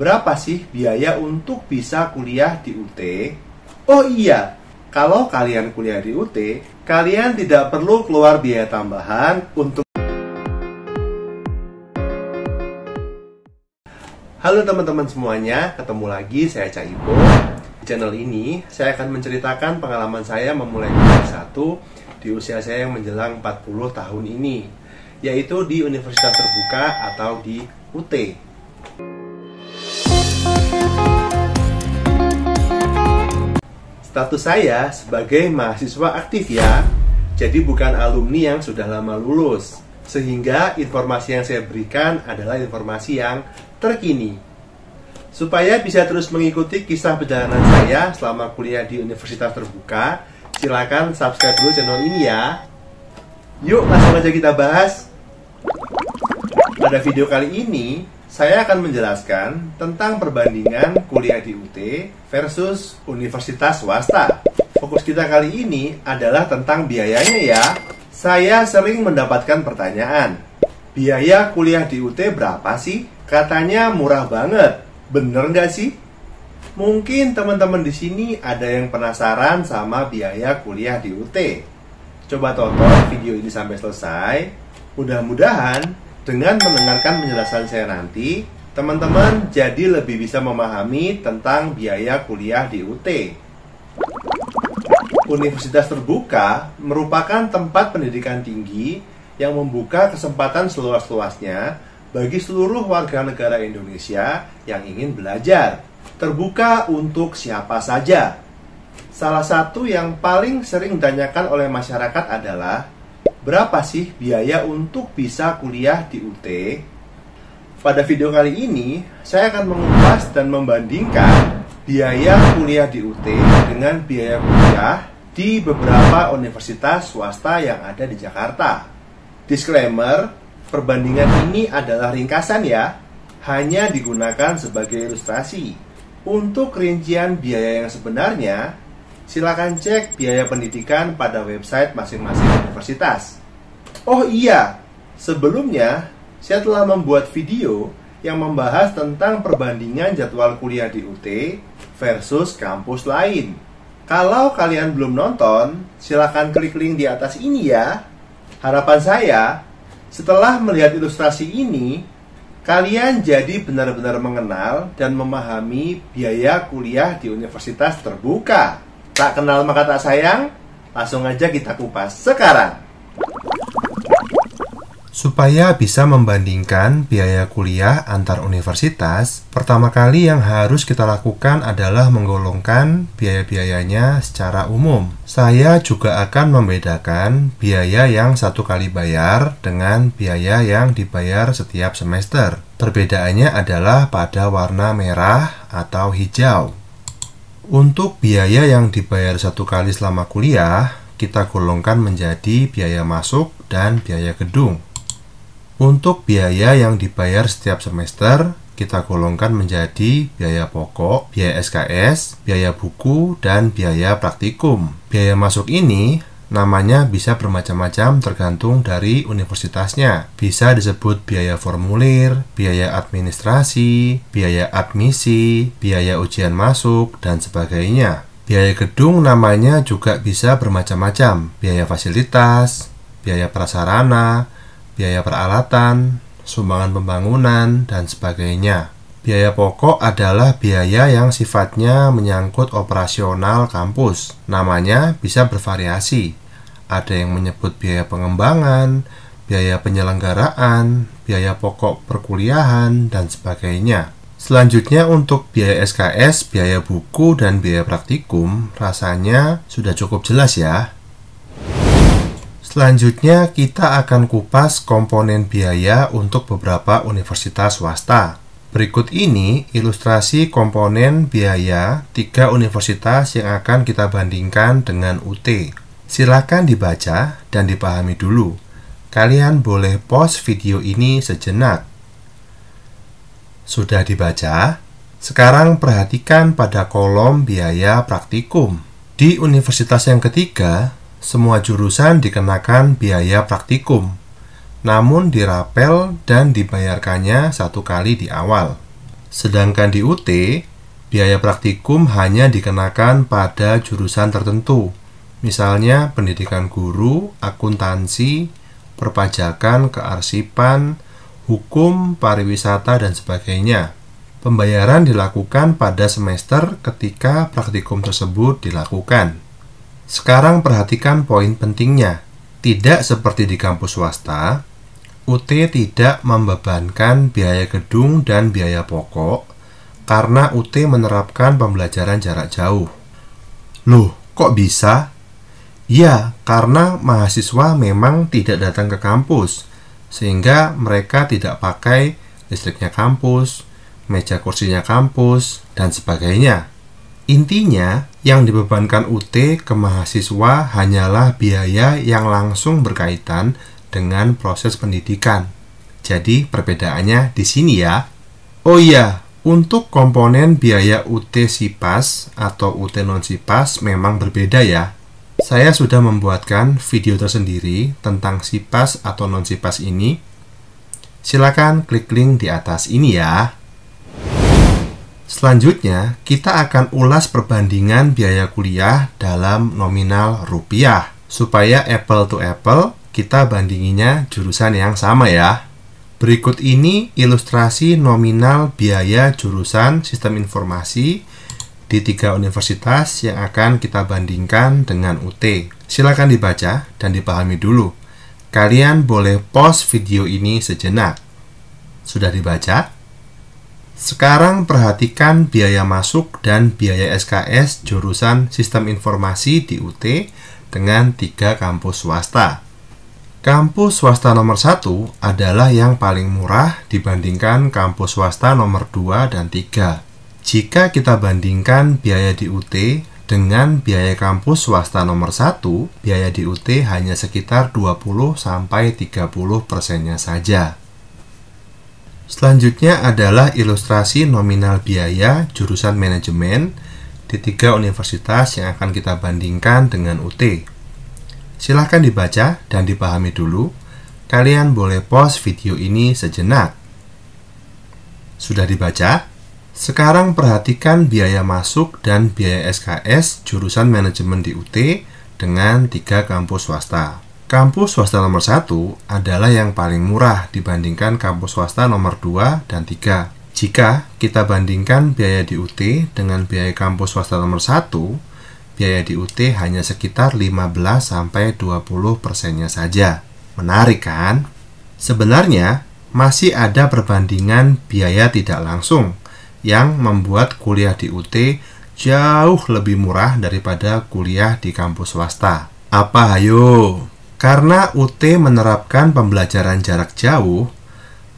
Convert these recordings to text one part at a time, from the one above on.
Berapa sih biaya untuk bisa kuliah di UT? Oh iya, kalau kalian kuliah di UT, kalian tidak perlu keluar biaya tambahan untuk... Halo teman-teman semuanya, ketemu lagi saya Cak Ibo. Di channel ini, saya akan menceritakan pengalaman saya memulai kuliah 1 di usia saya yang menjelang 40 tahun ini, yaitu di Universitas Terbuka atau di UT. Status saya sebagai mahasiswa aktif ya, jadi bukan alumni yang sudah lama lulus, sehingga informasi yang saya berikan adalah informasi yang terkini. Supaya bisa terus mengikuti kisah perjalanan saya selama kuliah di Universitas Terbuka, silakan subscribe dulu channel ini ya. Yuk langsung aja kita bahas. Pada video kali ini, saya akan menjelaskan tentang perbandingan kuliah di UT versus universitas swasta. Fokus kita kali ini adalah tentang biayanya ya. Saya sering mendapatkan pertanyaan, biaya kuliah di UT berapa sih? Katanya murah banget. Bener nggak sih? Mungkin teman-teman di sini ada yang penasaran sama biaya kuliah di UT. Coba tonton video ini sampai selesai. Mudah-mudahan dengan mendengarkan penjelasan saya nanti, teman-teman jadi lebih bisa memahami tentang biaya kuliah di UT. Universitas Terbuka merupakan tempat pendidikan tinggi yang membuka kesempatan seluas-luasnya bagi seluruh warga negara Indonesia yang ingin belajar. Terbuka untuk siapa saja. Salah satu yang paling sering ditanyakan oleh masyarakat adalah, berapa sih biaya untuk bisa kuliah di UT? Pada video kali ini, saya akan mengupas dan membandingkan biaya kuliah di UT dengan biaya kuliah di beberapa universitas swasta yang ada di Jakarta. Disclaimer, perbandingan ini adalah ringkasan ya, hanya digunakan sebagai ilustrasi. Untuk rincian biaya yang sebenarnya, silakan cek biaya pendidikan pada website masing-masing universitas. Oh iya, sebelumnya saya telah membuat video yang membahas tentang perbandingan jadwal kuliah di UT versus kampus lain. Kalau kalian belum nonton, silakan klik link di atas ini ya. Harapan saya, setelah melihat ilustrasi ini, kalian jadi benar-benar mengenal dan memahami biaya kuliah di Universitas Terbuka. Tak kenal maka tak sayang, langsung aja kita kupas sekarang. Supaya bisa membandingkan biaya kuliah antar universitas, pertama kali yang harus kita lakukan adalah menggolongkan biaya-biayanya secara umum. Saya juga akan membedakan biaya yang satu kali bayar dengan biaya yang dibayar setiap semester. Perbedaannya adalah pada warna merah atau hijau. Untuk biaya yang dibayar satu kali selama kuliah, kita golongkan menjadi biaya masuk dan biaya gedung. Untuk biaya yang dibayar setiap semester, kita golongkan menjadi biaya pokok, biaya SKS, biaya buku, dan biaya praktikum. Biaya masuk ini namanya bisa bermacam-macam tergantung dari universitasnya. Bisa disebut biaya formulir, biaya administrasi, biaya admisi, biaya ujian masuk, dan sebagainya. Biaya gedung namanya juga bisa bermacam-macam. Biaya fasilitas, biaya prasarana, biaya peralatan, sumbangan pembangunan, dan sebagainya. Biaya pokok adalah biaya yang sifatnya menyangkut operasional kampus. Namanya bisa bervariasi. Ada yang menyebut biaya pengembangan, biaya penyelenggaraan, biaya pokok perkuliahan, dan sebagainya. Selanjutnya untuk biaya SKS, biaya buku, dan biaya praktikum, rasanya sudah cukup jelas ya. Selanjutnya kita akan kupas komponen biaya untuk beberapa universitas swasta. Berikut ini ilustrasi komponen biaya 3 universitas yang akan kita bandingkan dengan UT. Silakan dibaca dan dipahami dulu. Kalian boleh pause video ini sejenak. Sudah dibaca? Sekarang perhatikan pada kolom biaya praktikum. Di universitas yang ketiga, semua jurusan dikenakan biaya praktikum, namun dirapel dan dibayarkannya satu kali di awal. Sedangkan di UT, biaya praktikum hanya dikenakan pada jurusan tertentu. Misalnya pendidikan guru, akuntansi, perpajakan, kearsipan, hukum, pariwisata, dan sebagainya. Pembayaran dilakukan pada semester ketika praktikum tersebut dilakukan. Sekarang perhatikan poin pentingnya. Tidak seperti di kampus swasta, UT tidak membebankan biaya gedung dan biaya pokok karena UT menerapkan pembelajaran jarak jauh. Loh, kok bisa? Ya, karena mahasiswa memang tidak datang ke kampus, sehingga mereka tidak pakai listriknya kampus, meja kursinya kampus, dan sebagainya. Intinya, yang dibebankan UT ke mahasiswa hanyalah biaya yang langsung berkaitan dengan proses pendidikan. Jadi, perbedaannya di sini ya. Oh iya, untuk komponen biaya UT SIPAS atau UT non-SIPAS memang berbeda ya. Saya sudah membuatkan video tersendiri tentang SIPAS atau non-SIPAS ini. Silakan klik link di atas ini ya. Selanjutnya, kita akan ulas perbandingan biaya kuliah dalam nominal rupiah. Supaya apple to apple, kita bandinginya jurusan yang sama ya. Berikut ini ilustrasi nominal biaya jurusan Sistem Informasi di 3 universitas yang akan kita bandingkan dengan UT. Silakan dibaca dan dipahami dulu. Kalian boleh pause video ini sejenak. Sudah dibaca? Sekarang perhatikan biaya masuk dan biaya SKS jurusan Sistem Informasi di UT dengan 3 kampus swasta. Kampus swasta nomor 1 adalah yang paling murah dibandingkan kampus swasta nomor 2 dan 3. Jika kita bandingkan biaya di UT dengan biaya kampus swasta nomor 1, biaya di UT hanya sekitar 20-30%-nya saja. Selanjutnya adalah ilustrasi nominal biaya jurusan manajemen di 3 universitas yang akan kita bandingkan dengan UT. Silahkan dibaca dan dipahami dulu. Kalian boleh pause video ini sejenak. Sudah dibaca? Sekarang perhatikan biaya masuk dan biaya SKS jurusan manajemen di UT dengan 3 kampus swasta. Kampus swasta nomor 1 adalah yang paling murah dibandingkan kampus swasta nomor 2 dan 3. Jika kita bandingkan biaya di UT dengan biaya kampus swasta nomor 1, biaya di UT hanya sekitar 15-20%-nya saja. Menarik kan? Sebenarnya, masih ada perbandingan biaya tidak langsung yang membuat kuliah di UT jauh lebih murah daripada kuliah di kampus swasta. Apa hayo? Karena UT menerapkan pembelajaran jarak jauh,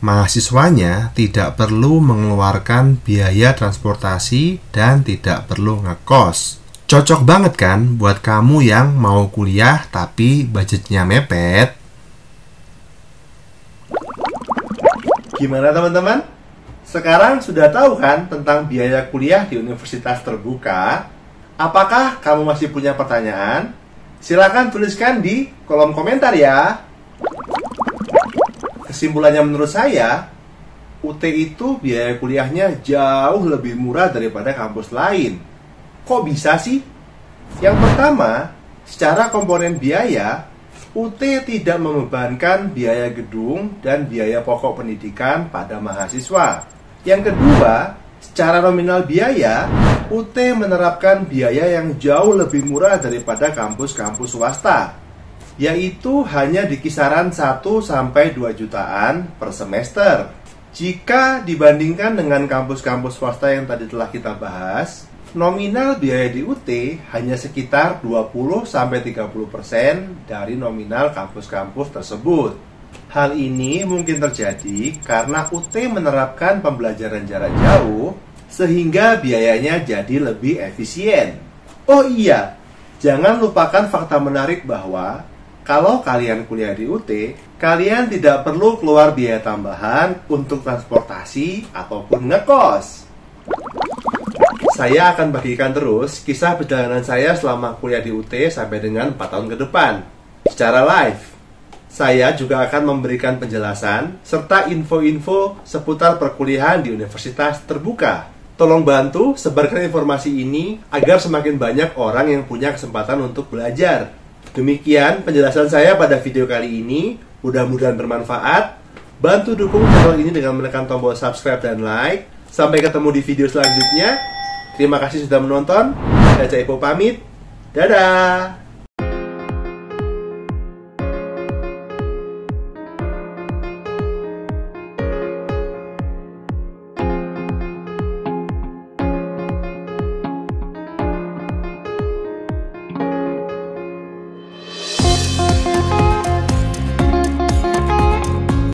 mahasiswanya tidak perlu mengeluarkan biaya transportasi dan tidak perlu ngekos. Cocok banget kan buat kamu yang mau kuliah tapi budgetnya mepet? Gimana teman-teman? Sekarang sudah tahu kan tentang biaya kuliah di universitas terbuka? Apakah kamu masih punya pertanyaan? Silakan tuliskan di kolom komentar ya. Kesimpulannya menurut saya, UT itu biaya kuliahnya jauh lebih murah daripada kampus lain. Kok bisa sih? Yang pertama, secara komponen biaya, UT tidak membebankan biaya gedung dan biaya pokok pendidikan pada mahasiswa. Yang kedua, secara nominal biaya, UT menerapkan biaya yang jauh lebih murah daripada kampus-kampus swasta, yaitu hanya di kisaran 1-2 jutaan per semester. Jika dibandingkan dengan kampus-kampus swasta yang tadi telah kita bahas, nominal biaya di UT hanya sekitar 20-30% dari nominal kampus-kampus tersebut. Hal ini mungkin terjadi karena UT menerapkan pembelajaran jarak jauh sehingga biayanya jadi lebih efisien. Oh iya, jangan lupakan fakta menarik bahwa kalau kalian kuliah di UT, kalian tidak perlu keluar biaya tambahan untuk transportasi ataupun ngekos. Saya akan bagikan terus kisah perjalanan saya selama kuliah di UT sampai dengan 4 tahun ke depan, secara live. Saya juga akan memberikan penjelasan serta info-info seputar perkuliahan di universitas terbuka. Tolong bantu sebarkan informasi ini agar semakin banyak orang yang punya kesempatan untuk belajar. Demikian penjelasan saya pada video kali ini. Mudah-mudahan bermanfaat. Bantu dukung channel ini dengan menekan tombol subscribe dan like. Sampai ketemu di video selanjutnya. Terima kasih sudah menonton. Saya Caipo pamit. Dadah.